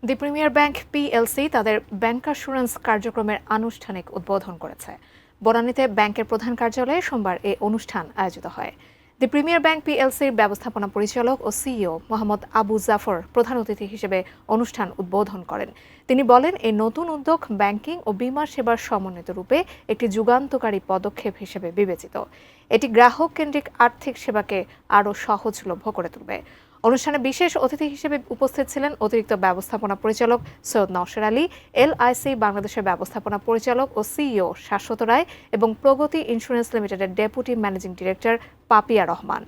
দি premier bank PLC তাদের ব্যাংকারস্যুরেন্স কার্যক্রমের আনুষ্ঠানিক উদ্বোধন করেছে। বনানীতে ব্যাংকের প্রধান কার্যালয়ে সোমবার এই অনুষ্ঠান আয়োজিত হয়। দি প্রিমিয়ার ব্যাংক পিএলসির ব্যবস্থাপনা পরিচালক ও সিইও মোহাম্মদ আবু জাফর প্রধান অতিথি হিসেবে অনুষ্ঠান উদ্বোধন করেন। তিনি বলেন, এই নতুন উদ্যোগ ব্যাংকিং ও বীমা সেবার সমন্বিত রূপে একটি যুগান্তকারী পদক্ষেপ হিসেবে বিবেচিত। এটি গ্রাহক কেন্দ্রিক আর্থিক সেবাকে আরও সহজলভ্য করে তুলবে। অনুষ্ঠানে বিশেষ অতিথি হিসেবে উপস্থিত ছিলেন অতিরিক্ত ব্যবস্থাপনা পরিচালক সৈয়দ নওশের আলী, এলআইসি বাংলাদেশের ব্যবস্থাপনা পরিচালক ও সিইও শাশ্বত রায় এবং প্রগতি ইন্স্যুরেন্স লিমিটেডের deputy managing director Papia Rahman.